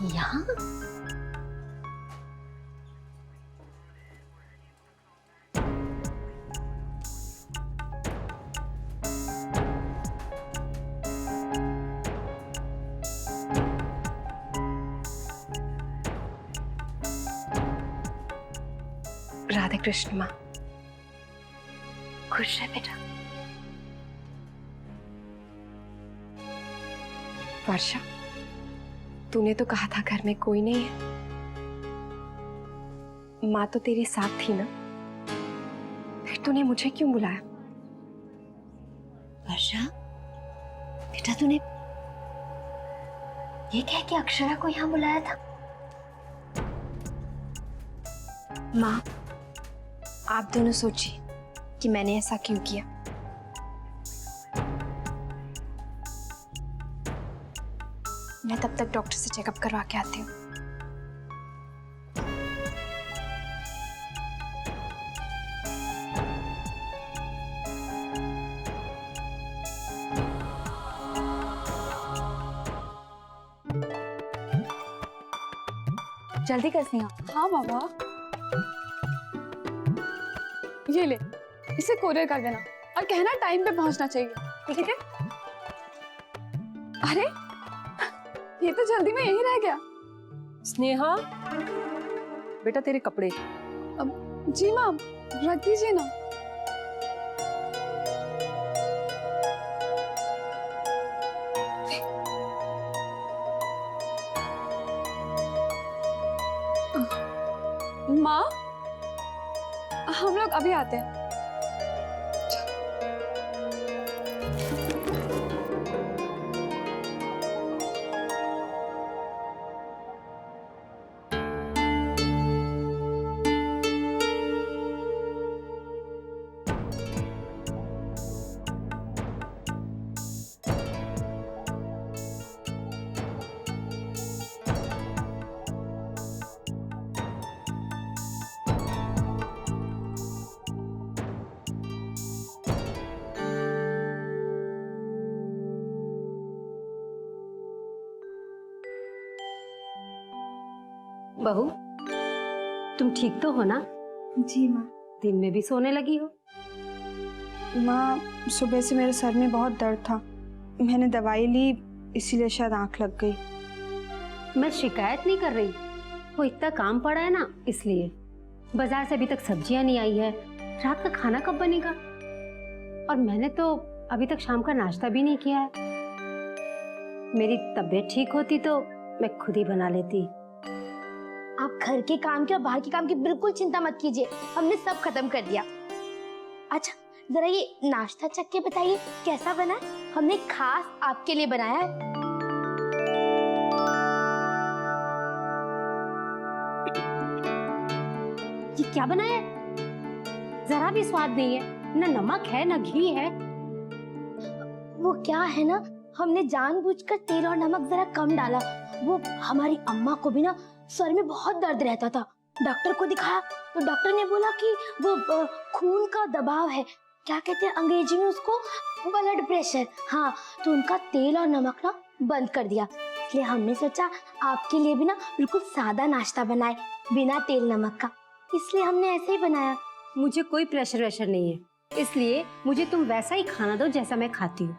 यहाँ? राधे कृष्ण माँ। खुश है बेटा। वर्षा, तूने तो कहा था घर में कोई नहीं है। माँ तो तेरे साथ थी ना, फिर तूने मुझे क्यों बुलाया? वर्षा बेटा, तूने ये कह के अक्षरा को यहाँ बुलाया था? माँ, आप दोनों सोचिए कि मैंने ऐसा क्यों किया। मैं तब तक डॉक्टर से चेकअप करवा के आती हूँ। जल्दी कर स्नेहा। हाँ बाबा, ये ले, इसे कोरियर कर देना और कहना टाइम पे पहुंचना चाहिए। ठीक है? अरे ये तो जल्दी में यही रह गया। स्नेहा, बेटा तेरे कपड़े। जी मैम, रख दीजिए ना। माँ, हम लोग अभी आते हैं। बहू, तुम ठीक तो हो ना? जी माँ। दिन में भी सोने लगी हो? माँ, सुबह से मेरे सर में बहुत दर्द था, मैंने दवाई ली, इसीलिए शायद आंख लग गई। मैं शिकायत नहीं कर रही, वो इतना काम पड़ा है ना इसलिए। बाजार से अभी तक सब्जियां नहीं आई है, रात का खाना कब बनेगा? और मैंने तो अभी तक शाम का नाश्ता भी नहीं किया है। मेरी तबीयत ठीक होती तो मैं खुद ही बना लेती। आप घर के काम की और बाहर के काम की बिल्कुल चिंता मत कीजिए, हमने सब खत्म कर दिया। अच्छा, जरा ये नाश्ता चख के बताइए कैसा बना है? हमने खास आपके लिए बनाया है। ये क्या बनाया है? जरा भी स्वाद नहीं है, न नमक है न घी है। वो क्या है ना, हमने जानबूझकर तेल और नमक जरा कम डाला। वो हमारी अम्मा को भी ना सर में बहुत दर्द रहता था, डॉक्टर को दिखाया तो डॉक्टर ने बोला कि वो खून का दबाव है, क्या कहते हैं अंग्रेजी में उसको, ब्लड प्रेशर। हाँ, तो उनका तेल और नमक ना बंद कर दिया। इसलिए हमने सोचा आपके लिए भी ना बिल्कुल सादा नाश्ता बनाए, बिना तेल नमक का, इसलिए हमने ऐसे ही बनाया। मुझे कोई प्रेशर वेशर नहीं है, इसलिए मुझे तुम वैसा ही खाना दो जैसा मैं खाती हूँ।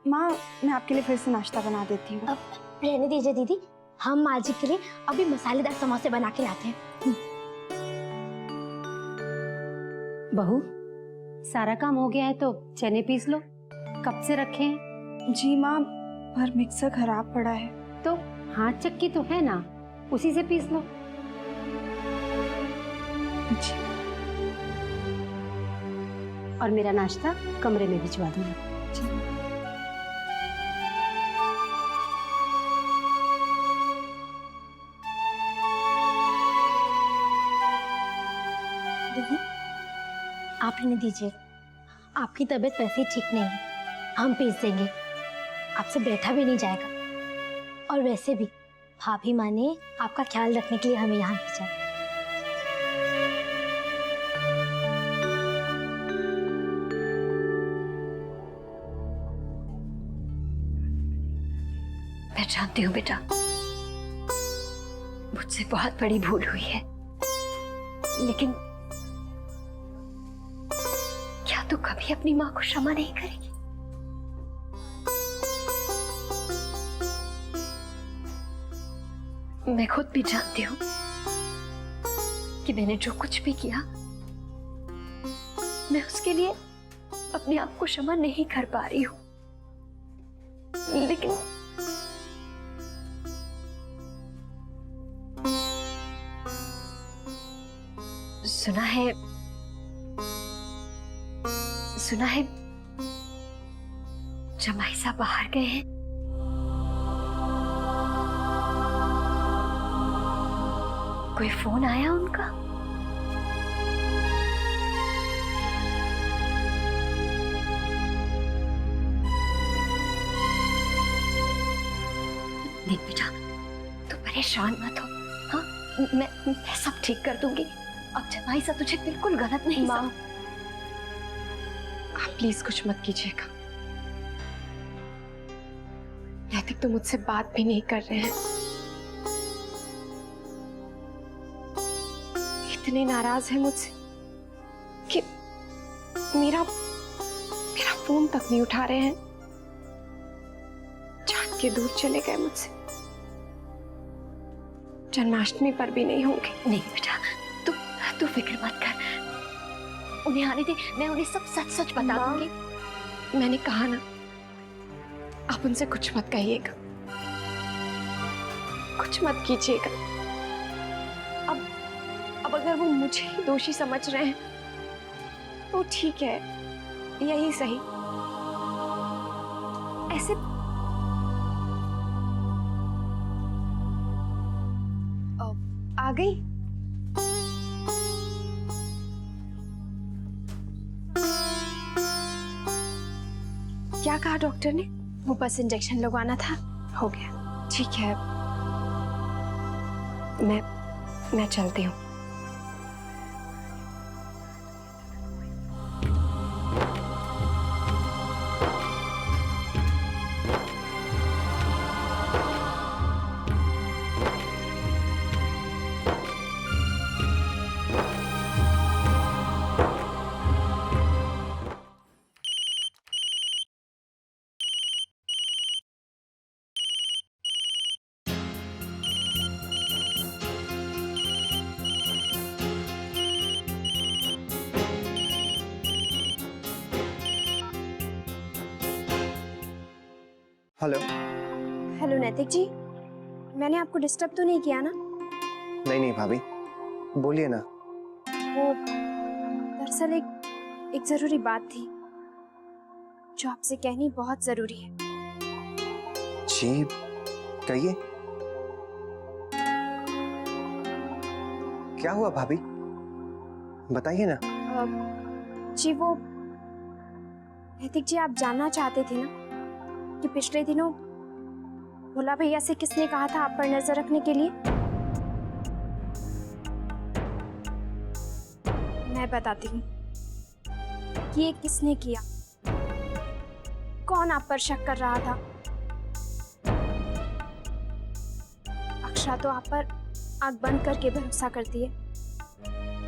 माँ, मैं आपके लिए फिर से नाश्ता बना देती हूँ। अब रहने दीजिए दीदी, हम माँ जी के लिए अभी मसालेदार समोसे बना के लाते हैं। बहू, सारा काम हो गया है तो चने पीस लो, कब से रखे हैं? जी माँ, पर मिक्सर खराब पड़ा है। तो हाथ चक्की तो है ना, उसी से पीस लो। जी। और मेरा नाश्ता कमरे में भिजवा दूंगा। दीदी, आप रहने दीजिए, आपकी तबीयत वैसे ही ठीक नहीं है, हम पीस देंगे, आपसे बैठा भी नहीं जाएगा। और वैसे भी भाभी माँ ने आपका ख्याल रखने के लिए हमें यहाँ भेजा। मैं जानती हूँ बेटा, मुझसे बहुत बड़ी भूल हुई है, लेकिन क्या तू कभी अपनी माँ को क्षमा नहीं करेगी? मैं खुद भी जानती हूँ कि मैंने जो कुछ भी किया, मैं उसके लिए अपने आप को क्षमा नहीं कर पा रही हूँ, लेकिन सुना है जमाई साहब बाहर गए हैं। कोई फोन आया उनका? नहीं बेटा, तू परेशान मत हो। हाँ, मैं सब ठीक कर दूंगी। अब जमाई साहब तुझे बिल्कुल गलत नहीं माँ, आप प्लीज कुछ मत कीजिएगा। नैतिक तो मुझसे बात भी नहीं कर रहे हैं, इतने नाराज है मुझसे कि मेरा फोन तक नहीं उठा रहे हैं। जान के दूर चले गए मुझसे। जन्माष्टमी पर भी नहीं होंगे। नहीं बेटा, तू फिक्र मत कर, उन्हें आने दे, मैं उन्हें सब सच सच बता दूंगी। मैंने कहा ना, आप उनसे कुछ मत कहिएगा, कुछ मत कीजिएगा। अब अगर वो मुझे ही दोषी समझ रहे हैं तो ठीक है, यही सही। ऐसे आ गई। क्या कहा डॉक्टर ने? वो बस इंजेक्शन लगवाना था, हो गया। ठीक है, मैं चलती हूँ। हेलो। हेलो नैतिक जी, मैंने आपको डिस्टर्ब तो नहीं किया ना? नहीं भाभी, बोलिए ना। वो दरअसल एक जरूरी बात थी जो आपसे कहनी बहुत जरूरी है। जी कहिए, क्या हुआ भाभी, बताइए ना। जी वो नैतिक जी, आप जानना चाहते थे ना कि पिछले दिनों भोला भैया से किसने कहा था आप पर नजर रखने के लिए? मैं बताती हूँ कि ये किसने किया, कौन आप पर शक कर रहा था। अक्षरा तो आप पर आंख बंद करके भरोसा करती है,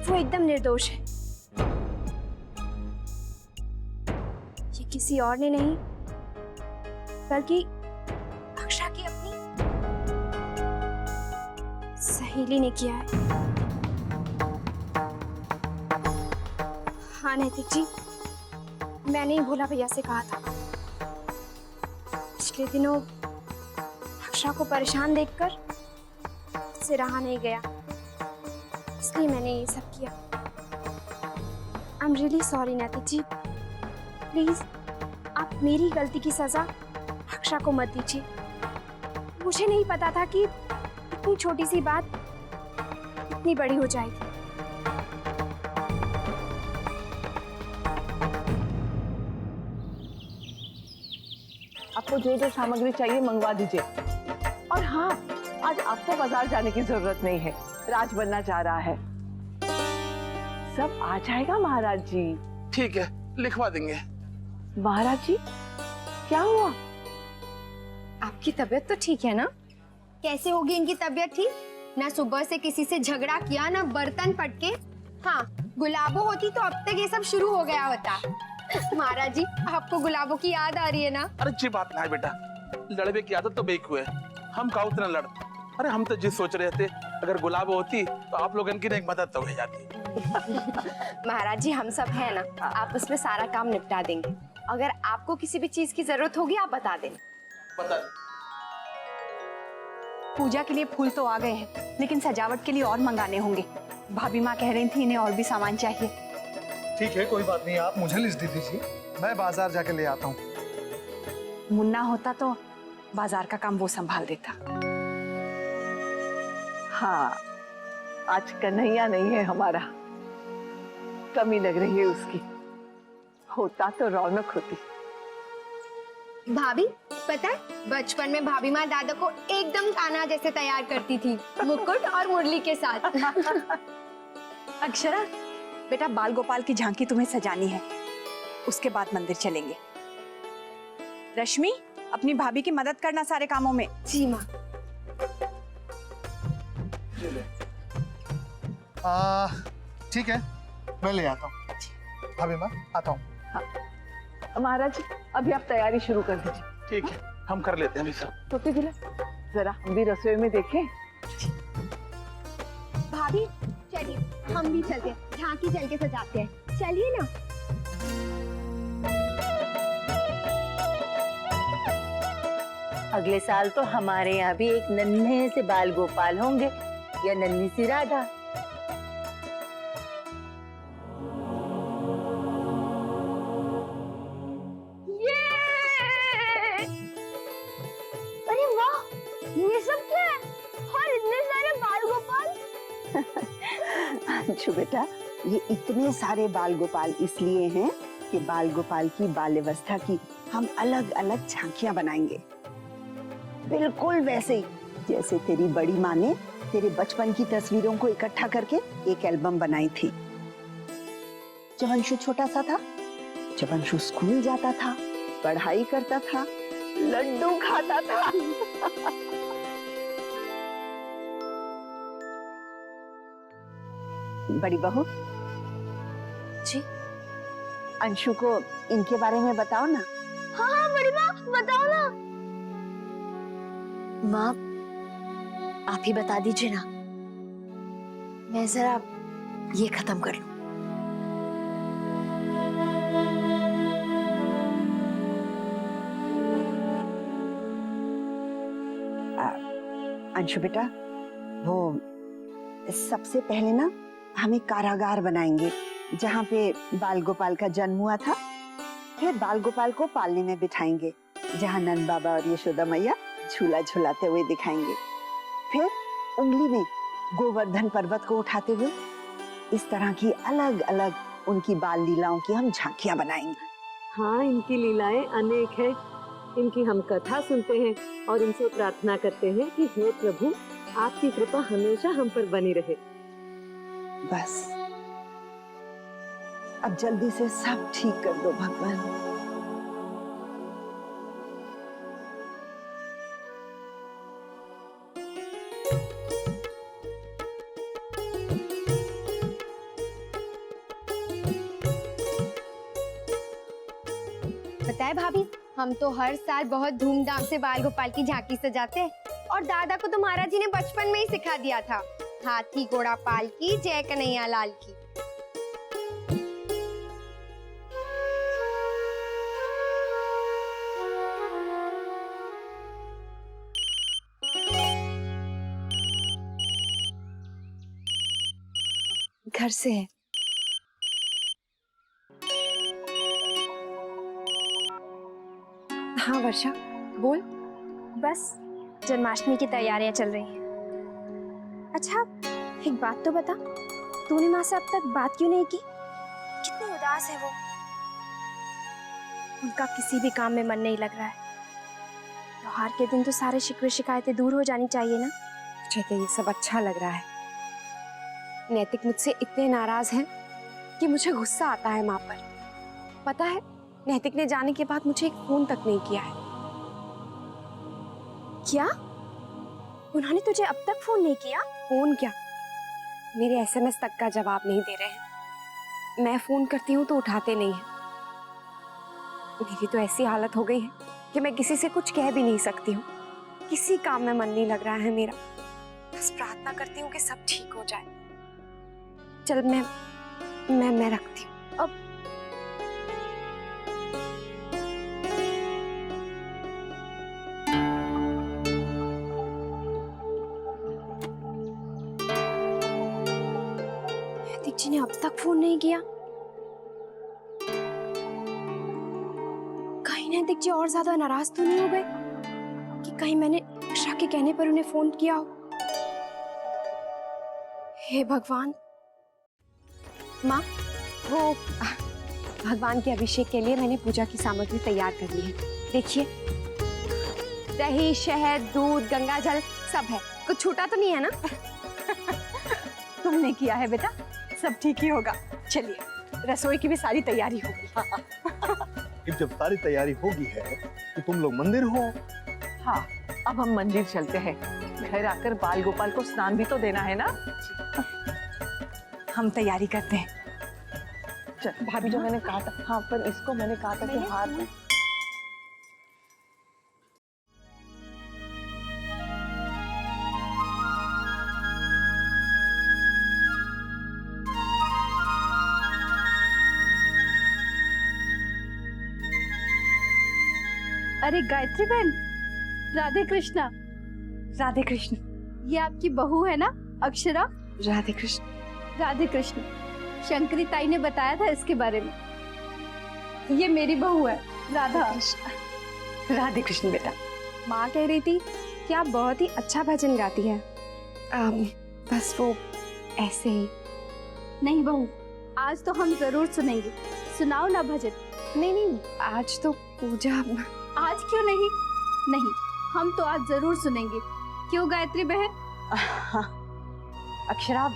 वो एकदम निर्दोष है। ये किसी और ने नहीं बल्कि अक्षरा की अपनी सहेली ने किया है। हाँ नैतिक जी, मैंने ही भोला भैया से कहा था। पिछले दिनों अक्षरा को परेशान देखकर उससे रहा नहीं गया, इसलिए मैंने ये सब किया। आई एम रियली सॉरी नैतिक जी, प्लीज आप मेरी गलती की सजा अक्षरा को मत दीजिए। मुझे नहीं पता था कि इतनी छोटी सी बात इतनी बड़ी हो जाएगी। आपको जो जो सामग्री चाहिए मंगवा दीजिए। और हाँ, आज आपको बाजार जाने की जरूरत नहीं है, राज बनना चाह रहा है। सब आ जाएगा महाराज जी। ठीक है, लिखवा देंगे। महाराज जी, क्या हुआ? आपकी तबीयत तो ठीक है ना? कैसे होगी इनकी तबीयत ठीक? ना सुबह से किसी से झगड़ा किया, ना बर्तन पटके। हाँ, गुलाबो होती तो अब तक ये सब शुरू हो गया होता। महाराज जी, आपको गुलाबो की याद आ रही है ना? अरे अच्छी बात ना है बेटा, लड़ने की आदत तो बेक हुए, हम का उतना लड़। अरे हम तो जिस सोच रहे थे, अगर गुलाब होती तो आप लोगों की ना एक मदद तो हो जाती। महाराज जी, हम सब है ना, आप उसमें सारा काम निपटा देंगे। अगर आपको किसी भी चीज की जरूरत होगी आप बता देना। बता। पूजा के लिए फूल तो आ गए हैं, लेकिन सजावट के लिए और मंगाने होंगे। भाभी माँ कह रही थी इन्हें और भी सामान चाहिए। ठीक है, कोई बात नहीं, आप मुझे लिस्ट दे दीजिए, मैं बाजार जाके ले आता हूँ। मुन्ना होता तो बाजार का काम वो संभाल देता। हाँ, आज कन्हैया नहीं है हमारा, कमी लग रही है उसकी। होता तो रौनक होती। भाभी, पता है बचपन में भाभी माँ दादा को एकदम कान्हा जैसे तैयार करती थी, मुकुट और मुरली के साथ। अक्षरा, बेटा बाल गोपाल की झांकी तुम्हें सजानी है, उसके बाद मंदिर चलेंगे। रश्मि, अपनी भाभी की मदद करना सारे कामों में। जी माँ। ठीक है, मैं ले आता हूँ। भाभी माँ, आता हूँ। महाराज, अभी आप तैयारी शुरू कर दीजिए। ठीक है, हम कर लेते हैं अभी सब। तो फिर जरा हम भी रसोई में देखें। भाभी चलिए, हम भी चलते हैं, झांकी चल के सजाते हैं। चलिए ना। अगले साल तो हमारे यहाँ भी एक नन्हे से बाल गोपाल होंगे या नन्ही सी राधा। अरे वाह, ये सब क्या है? और इतने सारे बाल गोपाल। अंशु बेटा, ये इतने सारे बाल गोपाल इसलिए हैं कि बाल गोपाल की बाल अवस्था की हम अलग अलग झांकियां बनाएंगे, बिल्कुल वैसे ही जैसे तेरी बड़ी माँ ने तेरे बचपन की तस्वीरों को इकट्ठा करके एक एल्बम बनाई थी। जब अंशु छोटा सा था, जब अंशु स्कूल जाता था, पढ़ाई करता था, लड्डू खाता था। बड़ी बहू जी, अंशु को इनके बारे में बताओ ना। हाँ हाँ बड़ी माँ, बताओ ना। माँ, आप ही बता दीजिए ना, मैं जरा ये खत्म कर लूं। अंशु बेटा, वो सबसे पहले ना हम एक कारागार बनाएंगे जहाँ पे बाल गोपाल का जन्म हुआ था। फिर बाल गोपाल को पालने में बिठाएंगे जहाँ नंद बाबा और यशोदा मैया झूला झुलाते हुए दिखाएंगे। फिर उंगली में गोवर्धन पर्वत को उठाते हुए इस तरह की अलग अलग उनकी बाल लीलाओं की हम झांकियां बनाएंगे। हाँ, इनकी लीलाएं अनेक है। इनकी हम कथा सुनते हैं और इनसे प्रार्थना करते हैं कि हे प्रभु, आपकी कृपा हमेशा हम पर बनी रहे। बस अब जल्दी से सब ठीक कर दो भगवान। पता है भाभी, हम तो हर साल बहुत धूमधाम से बाल गोपाल की झांकी सजाते हैं और दादा को तो महाराज जी ने बचपन में ही सिखा दिया था, हाथी घोड़ा पाल की, जय कन्हैया लाल की। घर से है। हाँ वर्षा, बोल। बस जन्माष्टमी की तैयारियां चल रही हैं। अच्छा, एक बात तो बता, तूने माँ से अब तक बात क्यों नहीं की? कितनी उदास है वो। उनका किसी भी काम में मन नहीं लग रहा है। त्योहार के दिन तो सारे शिकवे शिकायतें दूर हो जानी चाहिए ना। मुझे तो ये सब अच्छा लग रहा है। नैतिक मुझसे इतने नाराज हैं कि मुझे गुस्सा आता है माँ पर। पता है, नैतिक ने जाने के बाद मुझे एक फोन तक नहीं किया है। क्या? उन्होंने तुझे अब तक फोन नहीं किया? फोन क्या, मेरे SMS तक का जवाब नहीं दे रहे हैं। मैं फोन करती हूँ तो उठाते नहीं हैं। मेरी तो ऐसी हालत हो गई है कि मैं किसी से कुछ कह भी नहीं सकती हूँ। किसी काम में मन नहीं लग रहा है मेरा। बस प्रार्थना करती हूँ कि सब ठीक हो जाए। चल मैं रखती हूँ अब। दीक्षी ने अब तक फोन नहीं किया। कहीं ना दीक्षी और ज्यादा नाराज तो नहीं हो गए कि कहीं मैंने अक्षरा के कहने पर उन्हें फोन किया हो। हे भगवान। माँ, वो भगवान के अभिषेक के लिए मैंने पूजा की सामग्री तैयार कर ली है। देखिए, दही, शहद, दूध, गंगा जल सब है। कुछ छूटा तो नहीं है ना? तुमने किया है बेटा, सब ठीक ही होगा। चलिए, रसोई की भी सारी तैयारी होगी। जब सारी तैयारी होगी है तो तुम लोग मंदिर हो। हाँ, अब हम मंदिर चलते हैं। घर आकर बाल गोपाल को स्नान भी तो देना है ना। हम तैयारी करते हैं। चल, भाभी जो मैंने कहा था, हाँ, पर इसको मैंने कहा था कि हाथ में। अरे गायत्री बहन, राधे कृष्णा। राधे कृष्ण। ये आपकी बहू है ना अक्षरा? राधे कृष्ण। राधे कृष्ण। शंकरी ताई ने बताया था इसके बारे में। ये मेरी बहू है राधा। राधे कृष्ण बेटा। माँ कह रही थी कि आप बहुत ही अच्छा भजन गाती है। बस वो ऐसे ही। नहीं बहू, आज तो हम जरूर सुनेंगे। सुनाओ ना भजन। नहीं, आज तो पूजा। आज क्यों नहीं? नहीं, हम तो आज जरूर सुनेंगे। क्यों गायत्री बहन? अक्षरा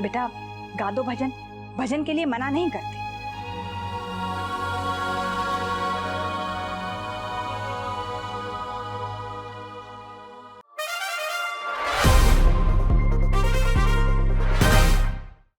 बेटा, गा दो भजन। भजन के लिए मना नहीं करते।